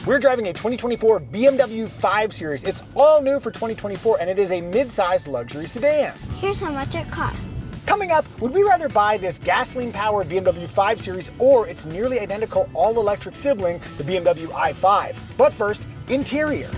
We're driving a 2024 BMW 5 Series. It's all new for 2024 and it is a mid-sized luxury sedan. Here's how much it costs. Coming up, would we rather buy this gasoline-powered BMW 5 Series or its nearly identical all-electric sibling, the BMW i5? But first, interior.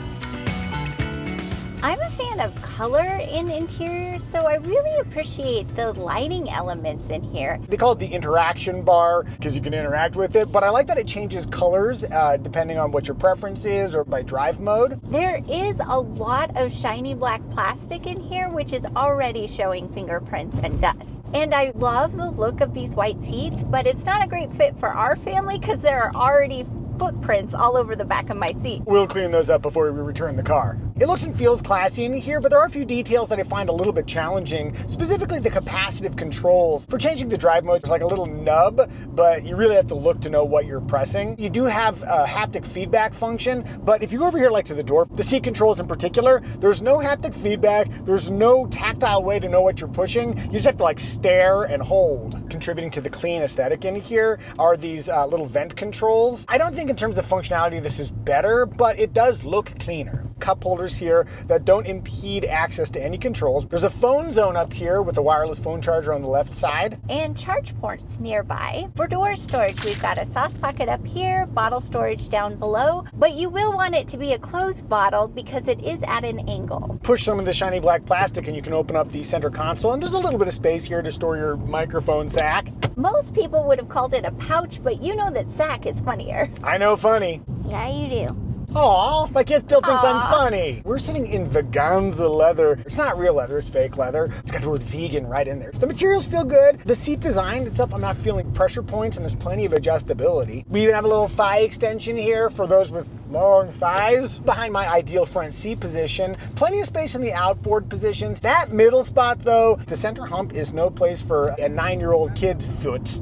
I'm a fan of color in interiors, so I really appreciate the lighting elements in here. They call it the interaction bar because you can interact with it, but I like that it changes colors depending on what your preference is or by drive mode. There is a lot of shiny black plastic in here, which is already showing fingerprints and dust. And I love the look of these white seats, but it's not a great fit for our family because there are already footprints all over the back of my seat. We'll clean those up before we return the car. It looks and feels classy in here, but there are a few details that I find a little bit challenging, specifically the capacitive controls. For changing the drive mode, it's like a little nub, but you really have to look to know what you're pressing. You do have a haptic feedback function, but if you go over here like to the door, the seat controls in particular, there's no haptic feedback, there's no tactile way to know what you're pushing. You just have to like stare and hold. Contributing to the clean aesthetic in here are these little vent controls. I don't think in terms of functionality this is better, but it does look cleaner. Cup holders here that don't impede access to any controls. There's a phone zone up here with a wireless phone charger on the left side. And charge ports nearby. For door storage, we've got a sauce pocket up here, bottle storage down below, but you will want it to be a closed bottle because it is at an angle. Push some of the shiny black plastic and you can open up the center console, and there's a little bit of space here to store your microphone sack. Most people would have called it a pouch, but you know that sack is funnier. I know funny. Yeah, you do. Aw, my kid still thinks Aw. I'm funny. We're sitting in Veganza leather. It's not real leather, it's fake leather. It's got the word vegan right in there. The materials feel good. The seat design itself, I'm not feeling pressure points, and there's plenty of adjustability. We even have a little thigh extension here for those with long thighs. Behind my ideal front seat position. Plenty of space in the outboard positions. That middle spot though, the center hump is no place for a 9-year-old kid's foots.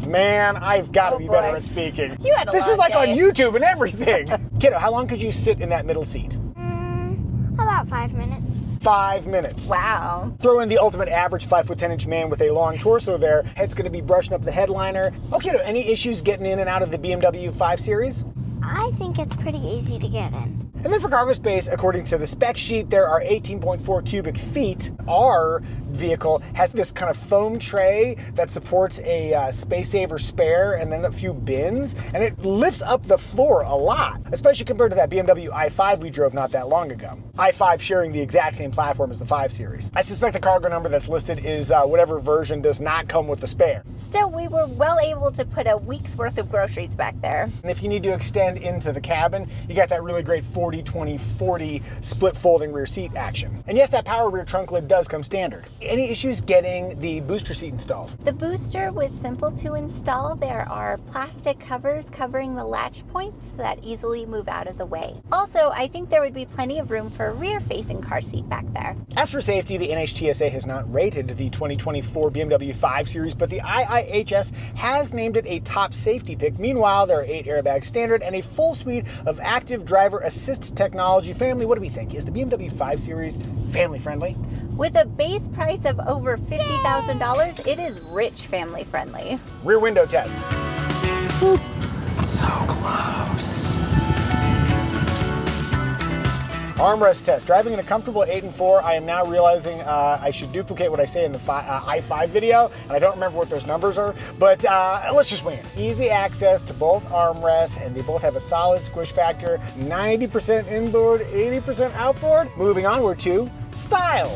Man, I've got to be better at speaking. You had a This long is like on day. YouTube and everything. Kiddo, how long could you sit in that middle seat? About 5 minutes. 5 minutes. Wow. Throw in the ultimate average 5'10" man with a long torso there. Head's going to be brushing up the headliner. Okay, Kiddo, any issues getting in and out of the BMW 5 Series? I think it's pretty easy to get in. And then for cargo space, according to the spec sheet, there are 18.4 cubic feet. Our vehicle has this kind of foam tray that supports a space saver spare and then a few bins, and it lifts up the floor a lot, especially compared to that BMW i5 we drove not that long ago. i5 sharing the exact same platform as the 5 Series. I suspect the cargo number that's listed is whatever version does not come with the spare. Still, we were well able to put a week's worth of groceries back there. And if you need to extend into the cabin, you got that really great 40-20-40 split folding rear seat action. And yes, that power rear trunk lid does come standard. Any issues getting the booster seat installed? The booster was simple to install. There are plastic covers covering the latch points that easily move out of the way. Also, I think there would be plenty of room for a rear-facing car seat back there. As for safety, the NHTSA has not rated the 2024 BMW 5 Series, but the IIHS has named it a top safety pick. Meanwhile, there are 8 airbags standard and a full suite of active driver assist technology. Family, what do we think? Is the BMW 5 Series family friendly? With a base price of over $50,000, it is rich family friendly. Rear window test. Whew. So close. Armrest test. Driving in a comfortable 8 and 4, I am now realizing I should duplicate what I say in the i5 video, and I don't remember what those numbers are, but let's just wing it. Easy access to both armrests, and they both have a solid squish factor, 90% inboard, 80% outboard. Moving onward to style.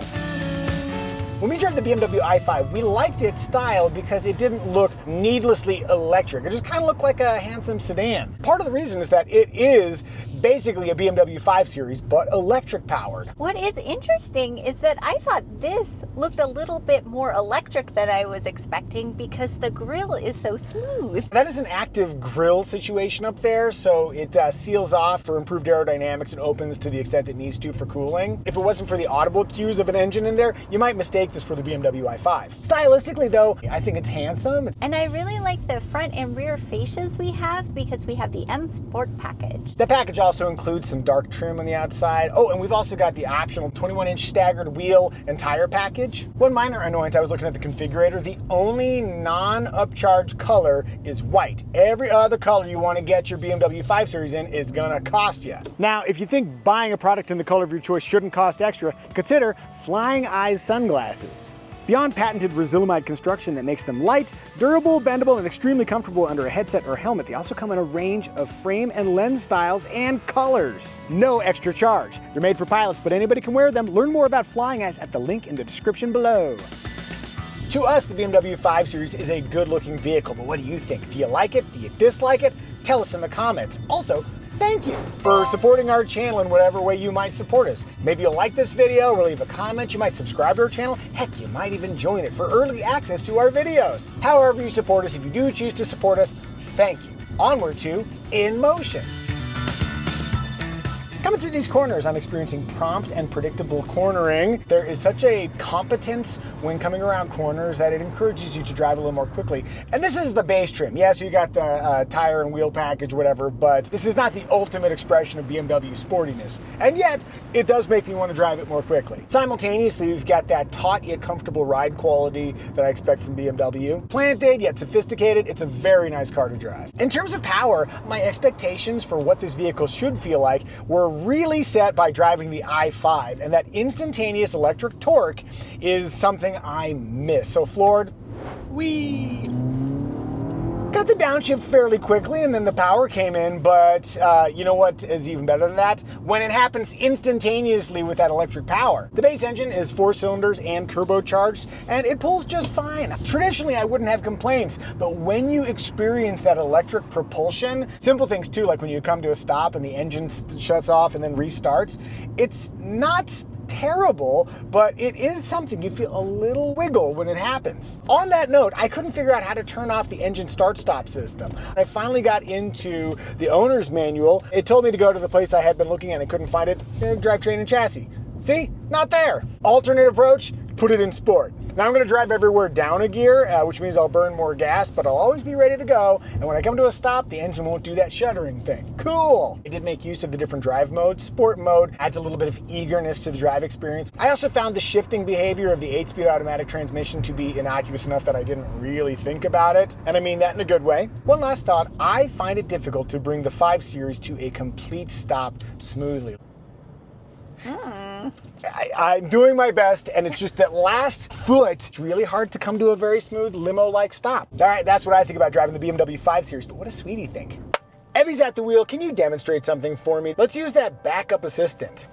When we drove the BMW i5, we liked its style because it didn't look needlessly electric. It just kind of looked like a handsome sedan. Part of the reason is that it is basically a BMW 5 Series, but electric powered. What is interesting is that I thought this looked a little bit more electric than I was expecting because the grille is so smooth. That is an active grille situation up there, so it seals off for improved aerodynamics and opens to the extent it needs to for cooling. If it wasn't for the audible cues of an engine in there, you might mistake this for the BMW i5. Stylistically though, I think it's handsome. And I really like the front and rear fascias we have because we have the M Sport package. The package also also includes some dark trim on the outside. Oh, and we've also got the optional 21-inch staggered wheel and tire package. One minor annoyance, I was looking at the configurator, the only non-upcharge color is white. Every other color you want to get your BMW 5 Series in is gonna cost you. Now, if you think buying a product in the color of your choice shouldn't cost extra, consider Flying Eyes sunglasses. Beyond patented Resilimide construction that makes them light, durable, bendable, and extremely comfortable under a headset or helmet, they also come in a range of frame and lens styles and colors. No extra charge. They're made for pilots, but anybody can wear them. Learn more about Flying Eyes at the link in the description below. To us, the BMW 5 Series is a good-looking vehicle, but what do you think? Do you like it? Do you dislike it? Tell us in the comments. Also, thank you for supporting our channel in whatever way you might support us. Maybe you'll like this video or leave a comment. You might subscribe to our channel. Heck, you might even join it for early access to our videos. However you support us, if you do choose to support us, thank you. Onward to In Motion. Coming through these corners, I'm experiencing prompt and predictable cornering. There is such a competence when coming around corners that it encourages you to drive a little more quickly. And this is the base trim. Yes, you got the tire and wheel package, whatever, but this is not the ultimate expression of BMW sportiness. And yet, it does make me want to drive it more quickly. Simultaneously, we've got that taut yet comfortable ride quality that I expect from BMW. Planted yet sophisticated, it's a very nice car to drive. In terms of power, my expectations for what this vehicle should feel like were really set by driving the i5, and that instantaneous electric torque is something I miss. So floored, we got the downshift fairly quickly, and then the power came in, but you know what is even better than that? When it happens instantaneously with that electric power. The base engine is 4 cylinders and turbocharged, and it pulls just fine. Traditionally, I wouldn't have complaints, but when you experience that electric propulsion, simple things too, like when you come to a stop and the engine shuts off and then restarts, it's not terrible, but it is something. You feel a little wiggle when it happens. On that note, I couldn't figure out how to turn off the engine start-stop system. I finally got into the owner's manual. It told me to go to the place I had been looking at and couldn't find it. Drivetrain and chassis. See? Not there. Alternate approach, put it in sport. Now I'm going to drive everywhere down a gear, which means I'll burn more gas, but I'll always be ready to go. And when I come to a stop, the engine won't do that shuddering thing. Cool! I did make use of the different drive modes. Sport mode adds a little bit of eagerness to the drive experience. I also found the shifting behavior of the 8-speed automatic transmission to be innocuous enough that I didn't really think about it. And I mean that in a good way. One last thought, I find it difficult to bring the 5 Series to a complete stop smoothly. I'm doing my best, and it's just that last foot, it's really hard to come to a very smooth limo-like stop. All right, that's what I think about driving the BMW 5 Series, but what does Sweetie think? Evie's at the wheel. Can you demonstrate something for me? Let's use that backup assistant.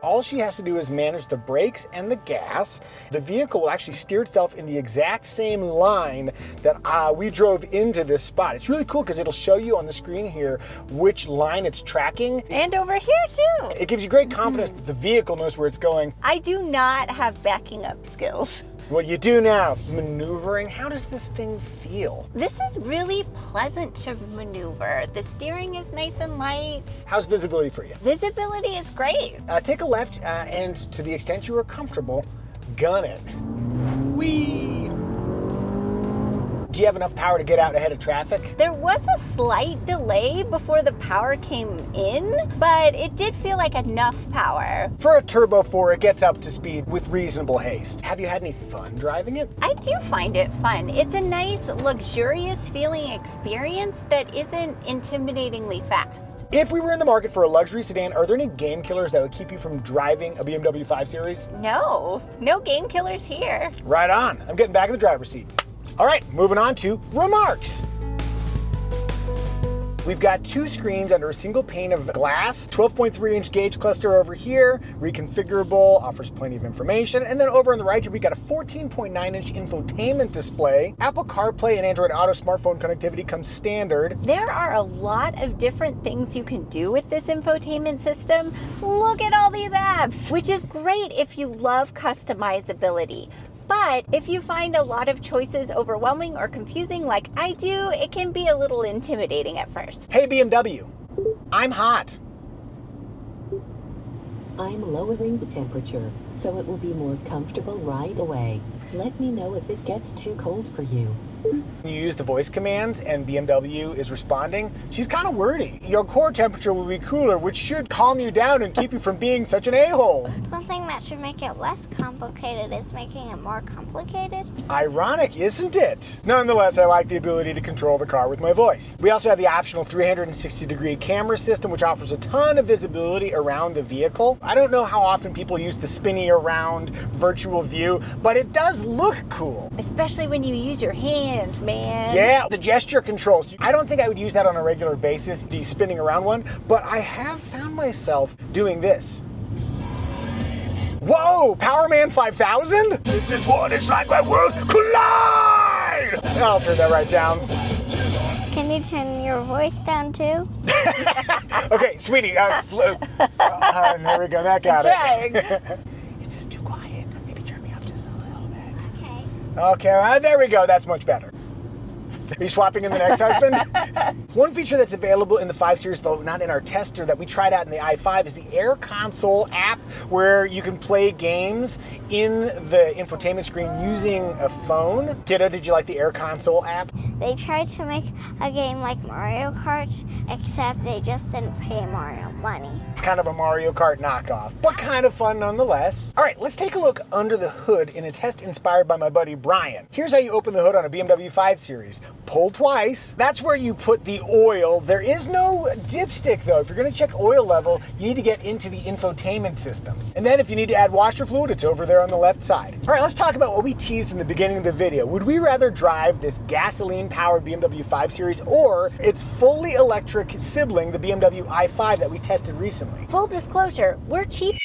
All she has to do is manage the brakes and the gas. The vehicle will actually steer itself in the exact same line that we drove into this spot. It's really cool because it'll show you on the screen here which line it's tracking. And over here too. It gives you great confidence that the vehicle knows where it's going. I do not have backing up skills. What you do now, maneuvering, how does this thing feel? This is really pleasant to maneuver. The steering is nice and light. How's visibility for you? Visibility is great. Take a left, and to the extent you are comfortable, gun it. Whee! Do you have enough power to get out ahead of traffic? There was a slight delay before the power came in, but it did feel like enough power. For a Turbo 4, it gets up to speed with reasonable haste. Have you had any fun driving it? I do find it fun. It's a nice, luxurious feeling experience that isn't intimidatingly fast. If we were in the market for a luxury sedan, are there any game killers that would keep you from driving a BMW 5 Series? No game killers here. Right on. I'm getting back in the driver's seat. All right, moving on to remarks. We've got 2 screens under a single pane of glass, 12.3-inch gauge cluster over here, reconfigurable, offers plenty of information, and then over on the right here, we've got a 14.9-inch infotainment display. Apple CarPlay and Android Auto smartphone connectivity comes standard. There are a lot of different things you can do with this infotainment system. Look at all these apps, which is great if you love customizability. But if you find a lot of choices overwhelming or confusing like I do, it can be a little intimidating at first. Hey BMW, I'm hot. I'm lowering the temperature, so it will be more comfortable right away. Let me know if it gets too cold for you. When you use the voice commands and BMW is responding, she's kind of wordy. Your core temperature will be cooler, which should calm you down and keep you from being such an a-hole. Something that should make it less complicated is making it more complicated. Ironic, isn't it? Nonetheless, I like the ability to control the car with my voice. We also have the optional 360-degree camera system, which offers a ton of visibility around the vehicle. I don't know how often people use the spinny around virtual view, but it does look cool. Especially when you use your hands, man. Yeah, the gesture controls. I don't think I would use that on a regular basis, the spinning around one, but I have found myself doing this. Whoa, Powerman 5000? This is what it's like when worlds collide! I'll turn that right down. Can you turn your voice down too? Okay, sweetie, there we go, that got Trying. it. Is this too quiet? Maybe turn me up just a little bit. Okay. Okay, there we go, that's much better. Are you swapping in the next husband? One feature that's available in the 5 Series, though not in our tester, that we tried out in the i5 is the Air Console app, where you can play games in the infotainment screen using a phone. Kiddo, did you like the Air Console app? They tried to make a game like Mario Kart, except they just didn't pay Mario money. It's kind of a Mario Kart knockoff, but kind of fun nonetheless. All right, let's take a look under the hood in a test inspired by my buddy Brian. Here's how you open the hood on a BMW 5 Series. Pull twice. That's where you put the oil. There is no dipstick though. If you're gonna check oil level, you need to get into the infotainment system. And then if you need to add washer fluid, it's over there on the left side. All right, let's talk about what we teased in the beginning of the video. Would we rather drive this gasoline-powered BMW 5 Series or its fully electric sibling, the BMW i5 that we tested recently? Full disclosure, we're cheap.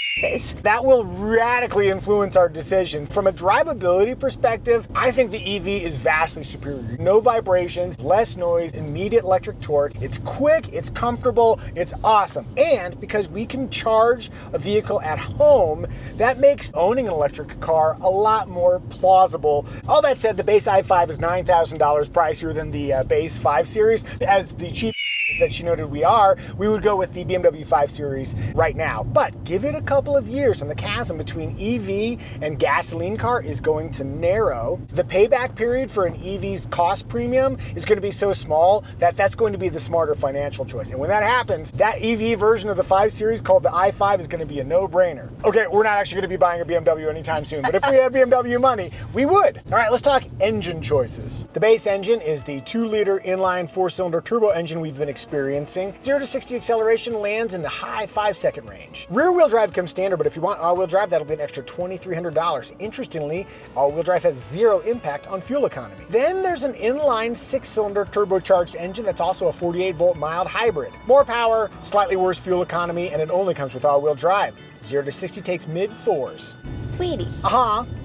That will radically influence our decisions. From a drivability perspective, I think the EV is vastly superior. No vibrations, less noise, immediate electric torque. It's quick, it's comfortable, it's awesome. And because we can charge a vehicle at home, that makes owning an electric car a lot more plausible. All that said, the base i5 is $9,000 pricier than the base 5 Series. As the cheap that she noted we would go with the BMW 5 Series right now. But give it a couple of years and the chasm between EV and gasoline car is going to narrow. The payback period for an EV's cost premium is going to be so small that that's going to be the smarter financial choice. And when that happens, that EV version of the 5 Series called the i5 is going to be a no-brainer. Okay, we're not actually going to be buying a BMW anytime soon, but if we had BMW money, we would. All right, let's talk engine choices. The base engine is the 2-liter inline 4-cylinder turbo engine we've been experiencing. 0 to 60 acceleration lands in the high 5-second range. Rear-wheel drive comes standard, but if you want all-wheel drive, that'll be an extra $2,300. Interestingly, all-wheel drive has 0 impact on fuel economy. Then there's an inline 6-cylinder turbocharged engine that's also a 48-volt mild hybrid. More power, slightly worse fuel economy, and it only comes with all-wheel drive. 0 to 60 takes mid-4s. Sweetie,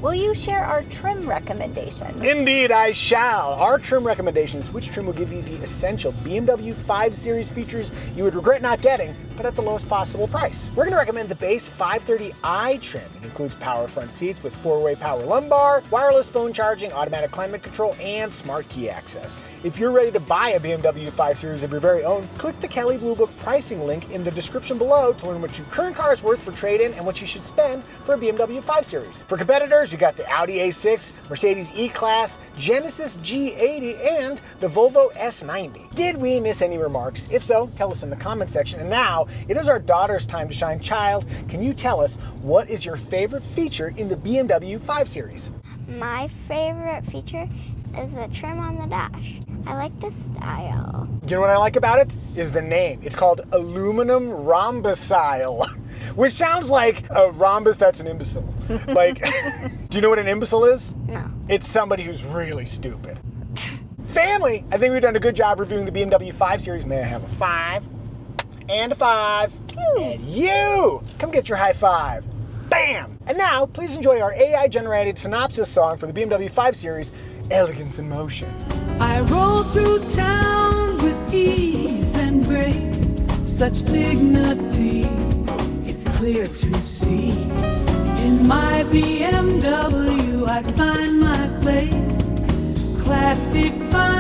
will you share our trim recommendation? Indeed, I shall. Our trim recommendation is which trim will give you the essential BMW 5 Series features you would regret not getting, but at the lowest possible price. We're going to recommend the base 530i trim. It includes power front seats with 4-way power lumbar, wireless phone charging, automatic climate control, and smart key access. If you're ready to buy a BMW 5 Series of your very own, click the Kelley Blue Book pricing link in the description below to learn what your current car is worth for trade-in and what you should spend for a BMW 5 Series. For competitors, we got the Audi A6, Mercedes E-Class, Genesis G80, and the Volvo S90. Did we miss any remarks? If so, tell us in the comment section. And now, it is our daughter's time to shine. Child, can you tell us what is your favorite feature in the BMW 5 Series? My favorite feature is the trim on the dash. I like the style. You know what I like about it? Is the name. It's called Aluminum Rhombusile, which sounds like a rhombus that's an imbecile. Like, do you know what an imbecile is? No. It's somebody who's really stupid. Family, I think we've done a good job reviewing the BMW 5 Series. May I have a 5 and a 5? And you! Come get your high five. Bam! And now, please enjoy our AI-generated synopsis song for the BMW 5 Series, Elegance in Motion. I roll through town with ease and grace, such dignity, it's clear to see. In my BMW I find my place, class defined.